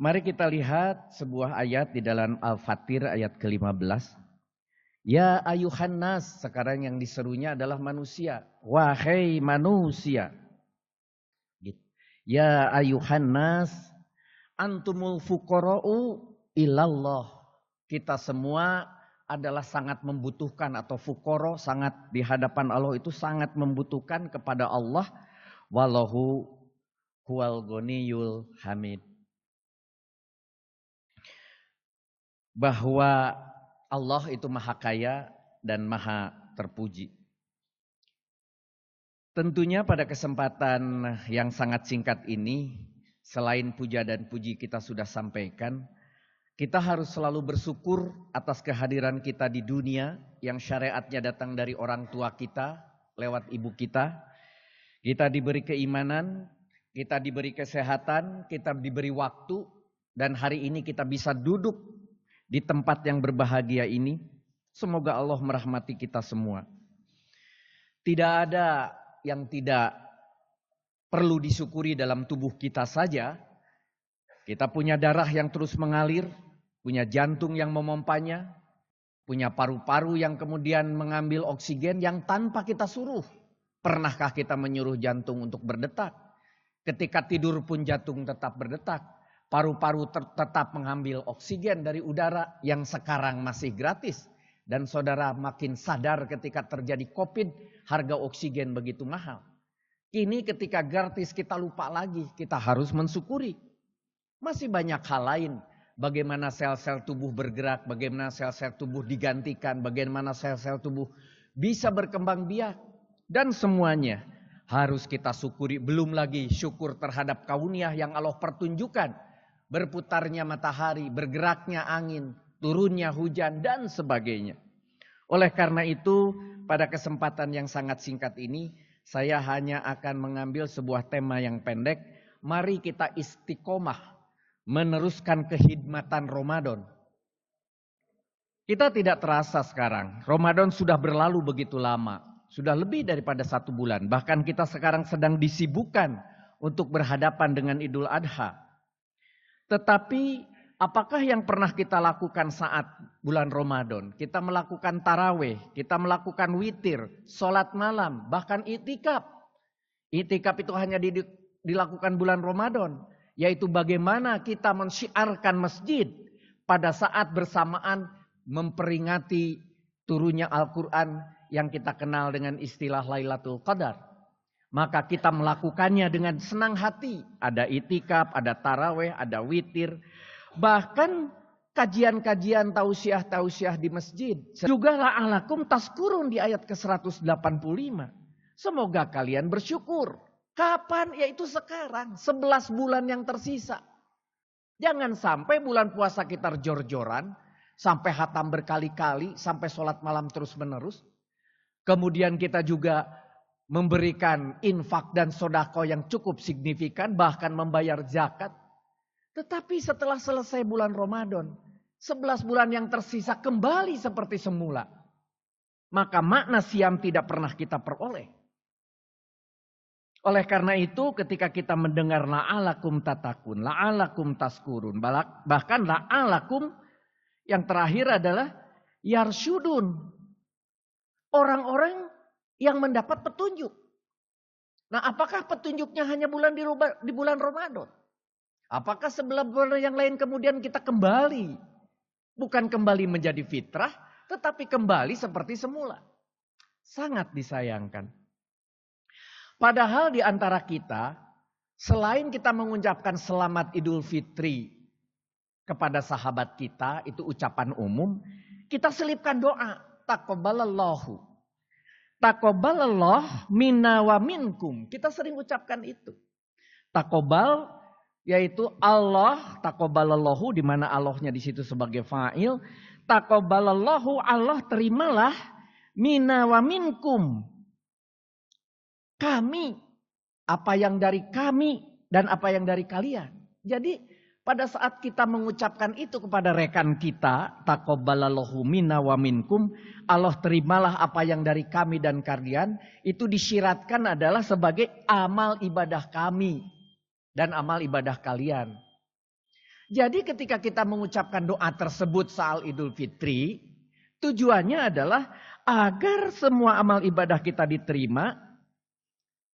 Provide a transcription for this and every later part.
Mari kita lihat sebuah ayat di dalam Al-Fatir ayat ke-15. Ya ayuhan nas, sekarang yang diserunya adalah manusia. Wahai manusia. Ya ayuhan nas, antumul fuqara'u ilallah. Kita semua adalah sangat membutuhkan atau fuqara, sangat di hadapan Allah itu sangat membutuhkan kepada Allah. Wallahu huwal ghaniyul hamid. Bahwa Allah itu maha kaya dan maha terpuji. Tentunya pada kesempatan yang sangat singkat ini, selain puja dan puji kita sudah sampaikan, kita harus selalu bersyukur atas kehadiran kita di dunia yang syariatnya datang dari orang tua kita, lewat ibu kita. Kita diberi keimanan, kita diberi kesehatan, kita diberi waktu, dan hari ini kita bisa duduk di tempat yang berbahagia ini. Semoga Allah merahmati kita semua. Tidak ada yang tidak perlu disyukuri dalam tubuh kita saja. Kita punya darah yang terus mengalir, punya jantung yang memompanya, punya paru-paru yang kemudian mengambil oksigen yang tanpa kita suruh. Pernahkah kita menyuruh jantung untuk berdetak? Ketika tidur pun jantung tetap berdetak. Paru-paru tetap mengambil oksigen dari udara yang sekarang masih gratis. Dan saudara makin sadar ketika terjadi COVID, harga oksigen begitu mahal. Kini ketika gratis kita lupa lagi, kita harus mensyukuri. Masih banyak hal lain. Bagaimana sel-sel tubuh bergerak, bagaimana sel-sel tubuh digantikan, bagaimana sel-sel tubuh bisa berkembang biak. Dan semuanya harus kita syukuri. Belum lagi syukur terhadap karunia yang Allah pertunjukkan. Berputarnya matahari, bergeraknya angin, turunnya hujan, dan sebagainya. Oleh karena itu, pada kesempatan yang sangat singkat ini, saya hanya akan mengambil sebuah tema yang pendek. Mari kita istiqomah meneruskan kekhidmatan Ramadan. Kita tidak terasa sekarang, Ramadan sudah berlalu begitu lama. Sudah lebih daripada 1 bulan. Bahkan kita sekarang sedang disibukkan untuk berhadapan dengan Idul Adha. Tetapi apakah yang pernah kita lakukan saat bulan Ramadan? Kita melakukan taraweh, kita melakukan witir, sholat malam, bahkan itikaf. Itikaf itu hanya dilakukan bulan Ramadan. Yaitu bagaimana kita mensyiarkan masjid pada saat bersamaan memperingati turunnya Al-Quran yang kita kenal dengan istilah Lailatul Qadar. Maka kita melakukannya dengan senang hati. Ada itikaf, ada taraweh, ada witir. Bahkan kajian-kajian tausiah-tausiah di masjid. Juga la'alakum taskurun di ayat ke-185. Semoga kalian bersyukur. Kapan? Yaitu sekarang. 11 bulan yang tersisa. Jangan sampai bulan puasa kita jor-joran. Sampai hatam berkali-kali. Sampai sholat malam terus menerus. Kemudian kita juga memberikan infak dan sodako yang cukup signifikan, bahkan membayar zakat. Tetapi setelah selesai bulan Ramadan, 11 bulan yang tersisa kembali seperti semula. Maka makna siam tidak pernah kita peroleh. Oleh karena itu ketika kita mendengar la'alakum tatakun, la'alakum taskurun, bahkan la'alakum yang terakhir adalah yarsyudun. Orang-orang yang mendapat petunjuk. Nah, apakah petunjuknya hanya di bulan Ramadan? Apakah sebelah bulan yang lain kemudian kita kembali? Bukan kembali menjadi fitrah, tetapi kembali seperti semula. Sangat disayangkan. Padahal di antara kita, selain kita mengucapkan selamat Idul Fitri kepada sahabat kita, itu ucapan umum, kita selipkan doa, taqabbalallahu. Taqabbalallah minna wa minkum. Kita sering ucapkan itu. Taqabbal yaitu Allah, taqabbalallahu di mana Allahnya di situ sebagai fa'il. Taqabbalallahu, Allah terimalah minna wa minkum. Kami, apa yang dari kami dan apa yang dari kalian. Jadi pada saat kita mengucapkan itu kepada rekan kita, taqabbalallahu minna wa minkum, Allah terimalah apa yang dari kami dan kalian, itu disyiratkan adalah sebagai amal ibadah kami dan amal ibadah kalian. Jadi ketika kita mengucapkan doa tersebut saat Idul Fitri, tujuannya adalah agar semua amal ibadah kita diterima,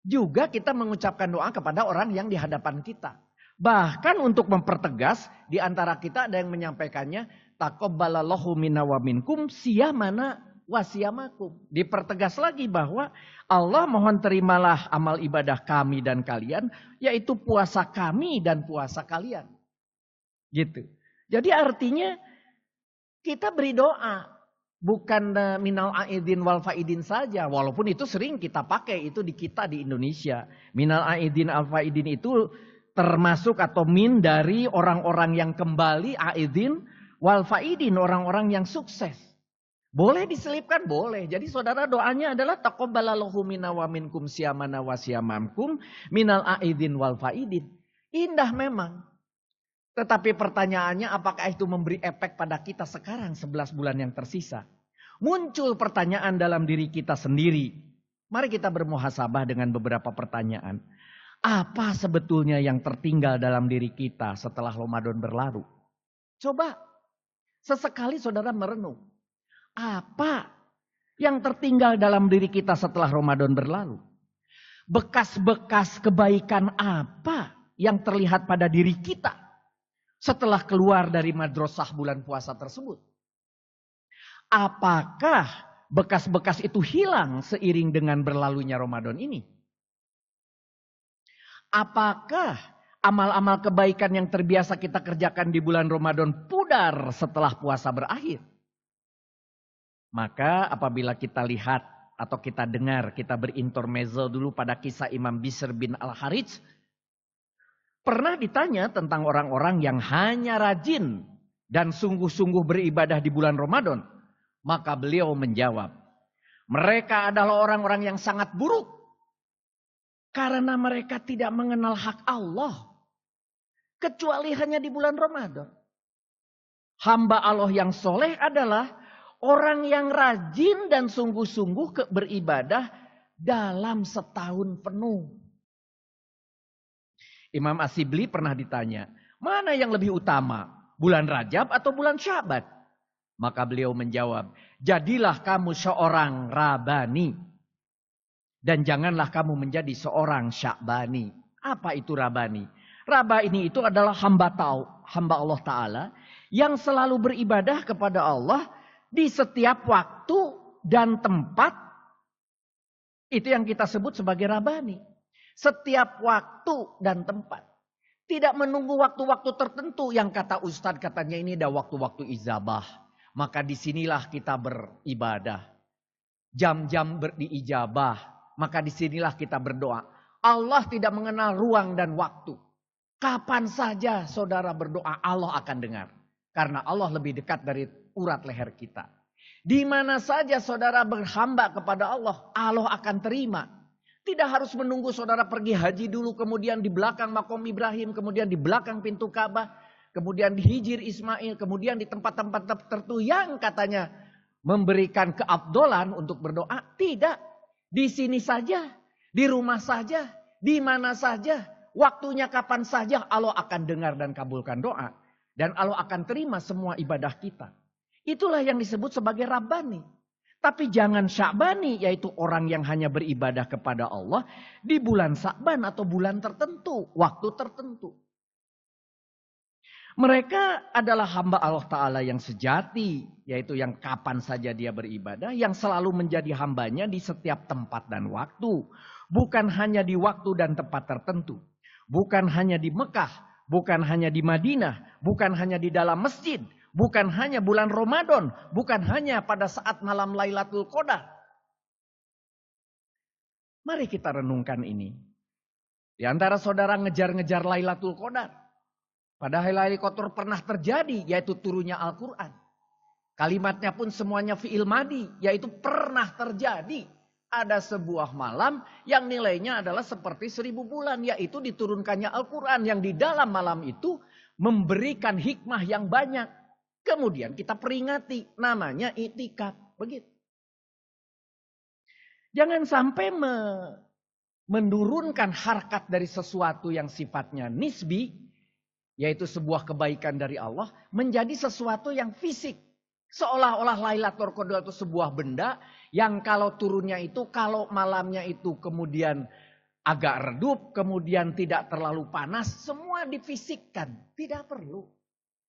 juga kita mengucapkan doa kepada orang yang di hadapan kita. Bahkan untuk mempertegas, di antara kita ada yang menyampaikannya, taqabbalallahu minna wa minkum siyamana wa siyamakum. Dipertegas lagi bahwa Allah mohon terimalah amal ibadah kami dan kalian, yaitu puasa kami dan puasa kalian. Gitu. Jadi artinya kita beri doa. Bukan minal aidin wal faidin saja. Walaupun itu sering kita pakai itu di kita di Indonesia. Minal aidin al faidin itu termasuk atau min dari orang-orang yang kembali aidin wal faidin. Orang-orang yang sukses. Boleh diselipkan? Boleh. Jadi saudara doanya adalah taqabbalallahu minna wa minkum siyamana wa siyamamkum minal aidin wal faidin. Indah memang. Tetapi pertanyaannya apakah itu memberi efek pada kita sekarang 11 bulan yang tersisa? Muncul pertanyaan dalam diri kita sendiri. Mari kita bermuhasabah dengan beberapa pertanyaan. Apa sebetulnya yang tertinggal dalam diri kita setelah Ramadan berlalu? Coba sesekali saudara merenung. Apa yang tertinggal dalam diri kita setelah Ramadan berlalu? Bekas-bekas kebaikan apa yang terlihat pada diri kita setelah keluar dari madrasah bulan puasa tersebut? Apakah bekas-bekas itu hilang seiring dengan berlalunya Ramadan ini? Apakah amal-amal kebaikan yang terbiasa kita kerjakan di bulan Ramadan pudar setelah puasa berakhir? Maka apabila kita lihat atau kita dengar, kita berintermezzo dulu pada kisah Imam Bishr bin Al-Harits. Pernah ditanya tentang orang-orang yang hanya rajin dan sungguh-sungguh beribadah di bulan Ramadan. Maka beliau menjawab, mereka adalah orang-orang yang sangat buruk. Karena mereka tidak mengenal hak Allah. Kecuali hanya di bulan Ramadan. Hamba Allah yang soleh adalah orang yang rajin dan sungguh-sungguh beribadah dalam setahun penuh. Imam Asyibli pernah ditanya, mana yang lebih utama? Bulan Rajab atau bulan Syaban? Maka beliau menjawab, jadilah kamu seorang Rabani. Dan janganlah kamu menjadi seorang Sya'bani. Apa itu Rabani? Rabani itu adalah hamba Allah Ta'ala yang selalu beribadah kepada Allah di setiap waktu dan tempat. Itu yang kita sebut sebagai Rabani. Setiap waktu dan tempat. Tidak menunggu waktu-waktu tertentu yang kata Ustadz katanya ini ada waktu-waktu ijabah. Maka disinilah kita beribadah. Jam-jam diijabah. Maka disinilah kita berdoa. Allah tidak mengenal ruang dan waktu. Kapan saja saudara berdoa Allah akan dengar. Karena Allah lebih dekat dari urat leher kita. Di mana saja saudara berhamba kepada Allah, Allah akan terima. Tidak harus menunggu saudara pergi haji dulu, kemudian di belakang makom Ibrahim, kemudian di belakang pintu Ka'bah, kemudian di Hijir Ismail, kemudian di tempat-tempat tertentu yang katanya memberikan keabdolan untuk berdoa. Tidak, di sini saja, di rumah saja, di mana saja, waktunya kapan saja Allah akan dengar dan kabulkan doa. Dan Allah akan terima semua ibadah kita. Itulah yang disebut sebagai Rabbani. Tapi jangan Sya'bani, yaitu orang yang hanya beribadah kepada Allah di bulan Sya'ban atau bulan tertentu, waktu tertentu. Mereka adalah hamba Allah Ta'ala yang sejati, yaitu yang kapan saja dia beribadah, yang selalu menjadi hambanya di setiap tempat dan waktu. Bukan hanya di waktu dan tempat tertentu. Bukan hanya di Mekah, bukan hanya di Madinah, bukan hanya di dalam masjid. Bukan hanya bulan Ramadan, bukan hanya pada saat malam Lailatul Qadar. Mari kita renungkan ini. Di antara saudara ngejar-ngejar Lailatul Qadar. Padahal Lailatul Qadar pernah terjadi, yaitu turunnya Al-Quran. Kalimatnya pun semuanya fi'il madi, yaitu pernah terjadi. Ada sebuah malam yang nilainya adalah seperti 1000 bulan, yaitu diturunkannya Al-Quran. Yang di dalam malam itu memberikan hikmah yang banyak. Kemudian kita peringati, namanya i'tikaf. Begitu. Jangan sampai menurunkan harkat dari sesuatu yang sifatnya nisbi. yaitu sebuah kebaikan dari Allah, menjadi sesuatu yang fisik. Seolah-olah Lailatul Qadar itu sebuah benda yang kalau turunnya itu, kalau malamnya itu kemudian agak redup, kemudian tidak terlalu panas, semua difisikkan. Tidak perlu.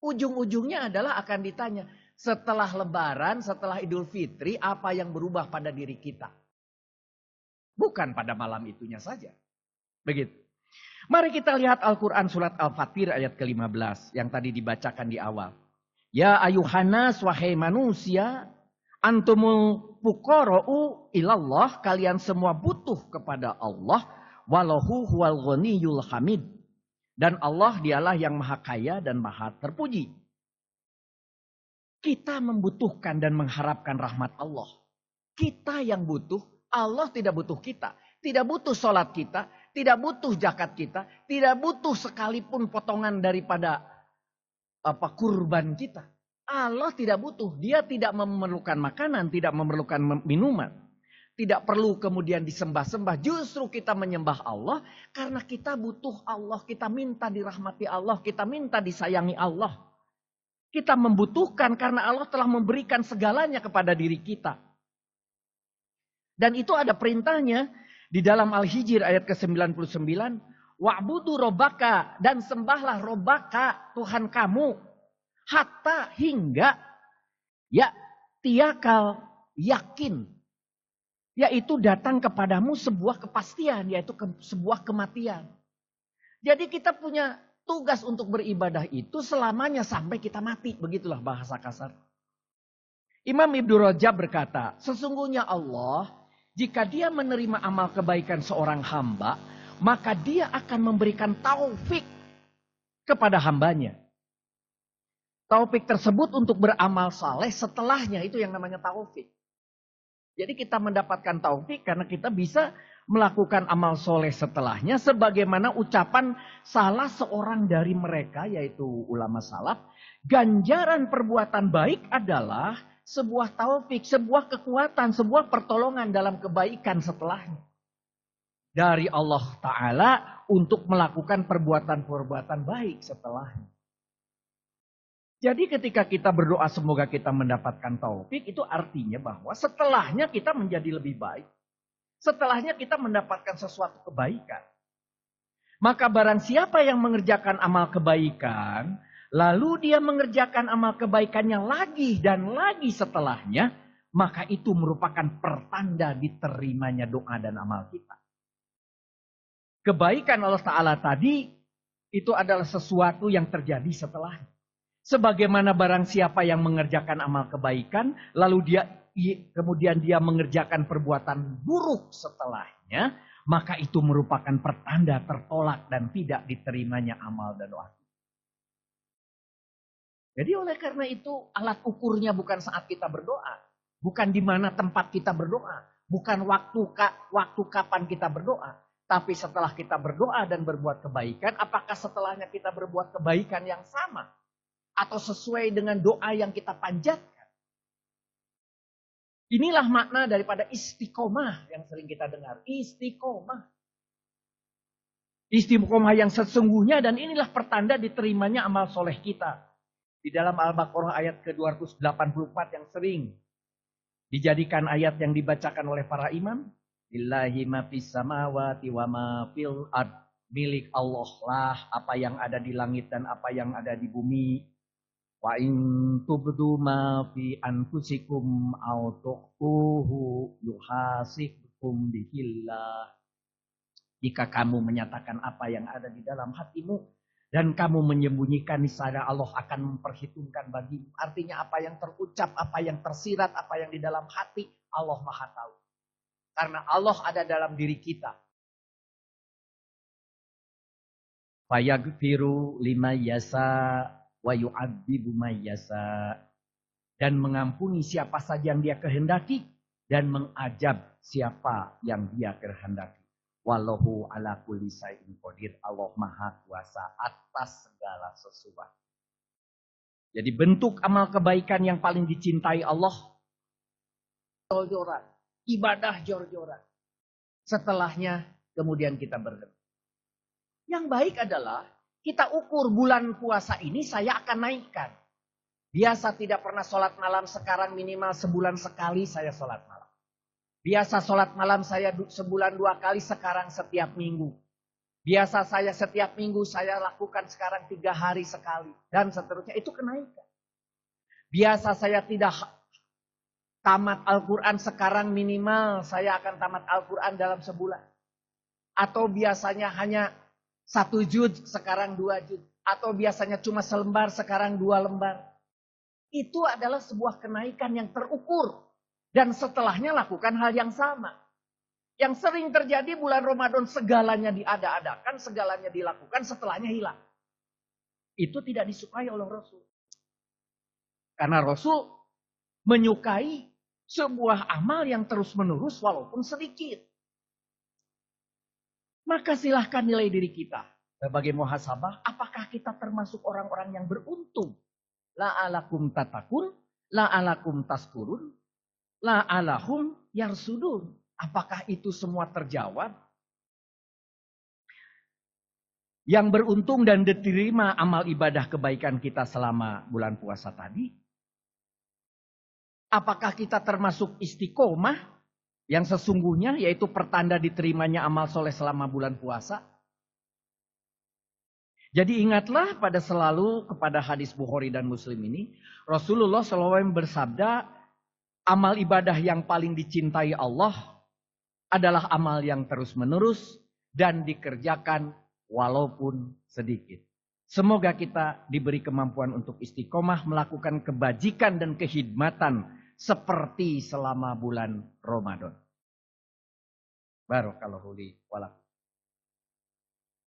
Ujung-ujungnya adalah akan ditanya, setelah Lebaran, setelah Idul Fitri, apa yang berubah pada diri kita? Bukan pada malam itunya saja. Begitu. Mari kita lihat Al-Quran surat Al-Fatir ayat ke-15 yang tadi dibacakan di awal. Ya ayuhanas wahai manusia, antumul fuqara'u ilallah, kalian semua butuh kepada Allah, walahu huwal ghaniyul hamid. Dan Allah dialah yang maha kaya dan maha terpuji. Kita membutuhkan dan mengharapkan rahmat Allah. Kita yang butuh, Allah tidak butuh kita. Tidak butuh sholat kita, tidak butuh zakat kita, tidak butuh sekalipun potongan daripada kurban kita. Allah tidak butuh, dia tidak memerlukan makanan, tidak memerlukan minuman. Tidak perlu kemudian disembah-sembah, justru kita menyembah Allah karena kita butuh Allah, kita minta dirahmati Allah, kita minta disayangi Allah. Kita membutuhkan karena Allah telah memberikan segalanya kepada diri kita. Dan itu ada perintahnya di dalam Al-Hijr ayat ke-99. Wa'budu robbaka, dan sembahlah robbaka, Tuhan kamu. Hatta hingga ya tiakal yakin. Yaitu datang kepadamu sebuah kepastian, yaitu sebuah kematian. Jadi kita punya tugas untuk beribadah itu selamanya sampai kita mati. Begitulah bahasa kasar. Imam Ibnu Rajab berkata, sesungguhnya Allah, jika dia menerima amal kebaikan seorang hamba, maka dia akan memberikan taufik kepada hambanya. Taufik tersebut untuk beramal saleh setelahnya, itu yang namanya taufik. Jadi kita mendapatkan taufik karena kita bisa melakukan amal soleh setelahnya. Sebagaimana ucapan salah seorang dari mereka, yaitu ulama salaf. Ganjaran perbuatan baik adalah sebuah taufik, sebuah kekuatan, sebuah pertolongan dalam kebaikan setelahnya. Dari Allah Ta'ala untuk melakukan perbuatan-perbuatan baik setelahnya. Jadi ketika kita berdoa semoga kita mendapatkan taufik, itu artinya bahwa setelahnya kita menjadi lebih baik. Setelahnya kita mendapatkan sesuatu kebaikan. Maka barang siapa yang mengerjakan amal kebaikan, lalu dia mengerjakan amal kebaikannya lagi dan lagi setelahnya, maka itu merupakan pertanda diterimanya doa dan amal kita. Kebaikan Allah Ta'ala tadi, itu adalah sesuatu yang terjadi setelahnya. Sebagaimana barang siapa yang mengerjakan amal kebaikan, lalu kemudian dia mengerjakan perbuatan buruk setelahnya, maka itu merupakan pertanda tertolak dan tidak diterimanya amal dan doa. Jadi oleh karena itu alat ukurnya bukan saat kita berdoa, bukan di mana tempat kita berdoa, bukan waktu kapan kita berdoa, tapi setelah kita berdoa dan berbuat kebaikan, apakah setelahnya kita berbuat kebaikan yang sama? Atau sesuai dengan doa yang kita panjatkan. Inilah makna daripada istiqomah yang sering kita dengar. Istiqomah. Istiqomah yang sesungguhnya, dan inilah pertanda diterimanya amal soleh kita. Di dalam Al-Baqarah ayat ke-284 yang sering dijadikan ayat yang dibacakan oleh para imam. Lillahi ma fis samawati wa ma fil ard. Milik Allah lah apa yang ada di langit dan apa yang ada di bumi. Wa in tubdu ma fi anfusikum aw tukhfuhu yuhasibkum bihillah. Jika kamu menyatakan apa yang ada di dalam hatimu dan kamu menyembunyikan, niscaya Allah akan memperhitungkan bagimu. Artinya apa yang terucap, apa yang tersirat, apa yang di dalam hati, Allah Maha tahu. Karena Allah ada dalam diri kita. Fayaghfiru liman yasha wa yu'adzibu may yasha, dan mengampuni siapa saja yang dia kehendaki dan mengazab siapa yang dia kehendaki. Wallahu ala kulli syai'in qadir. Allah Maha Kuasa atas segala sesuatu. Jadi bentuk amal kebaikan yang paling dicintai Allah, jor-joran, ibadah jor-joran. Setelahnya kemudian kita berdoa. Yang baik adalah Kita ukur bulan puasa ini saya akan naikkan. Biasa tidak pernah sholat malam, sekarang minimal sebulan sekali saya sholat malam. Biasa sholat malam saya sebulan 2 kali, sekarang setiap minggu. Biasa saya setiap minggu saya lakukan sekarang 3 hari sekali. Dan seterusnya, itu kenaikan. Biasa saya tidak tamat Al-Quran, sekarang minimal saya akan tamat Al-Quran dalam sebulan. Atau biasanya hanya 1 juz, sekarang 2 juz. Atau biasanya cuma selembar, sekarang 2 lembar. Itu adalah sebuah kenaikan yang terukur. Dan setelahnya lakukan hal yang sama. Yang sering terjadi bulan Ramadan segalanya diada-adakan, segalanya dilakukan, setelahnya hilang. Itu tidak disukai oleh Rasul. Karena Rasul menyukai sebuah amal yang terus-menerus walaupun sedikit. Maka silahkan nilai diri kita. Sebagai muhasabah, apakah kita termasuk orang-orang yang beruntung? La'alakum tatakun, la'alakum taskurun, la'alahum yarsudun. Apakah itu semua terjawab? Yang beruntung dan diterima amal ibadah kebaikan kita selama bulan puasa tadi? Apakah kita termasuk istiqomah yang sesungguhnya, yaitu pertanda diterimanya amal soleh selama bulan puasa? Jadi ingatlah pada selalu kepada hadis Bukhari dan Muslim ini. Rasulullah SAW bersabda, amal ibadah yang paling dicintai Allah adalah amal yang terus-menerus dan dikerjakan walaupun sedikit. Semoga kita diberi kemampuan untuk istiqomah melakukan kebajikan dan kehidmatan seperti selama bulan Ramadan. Barakallahu li wa lakum.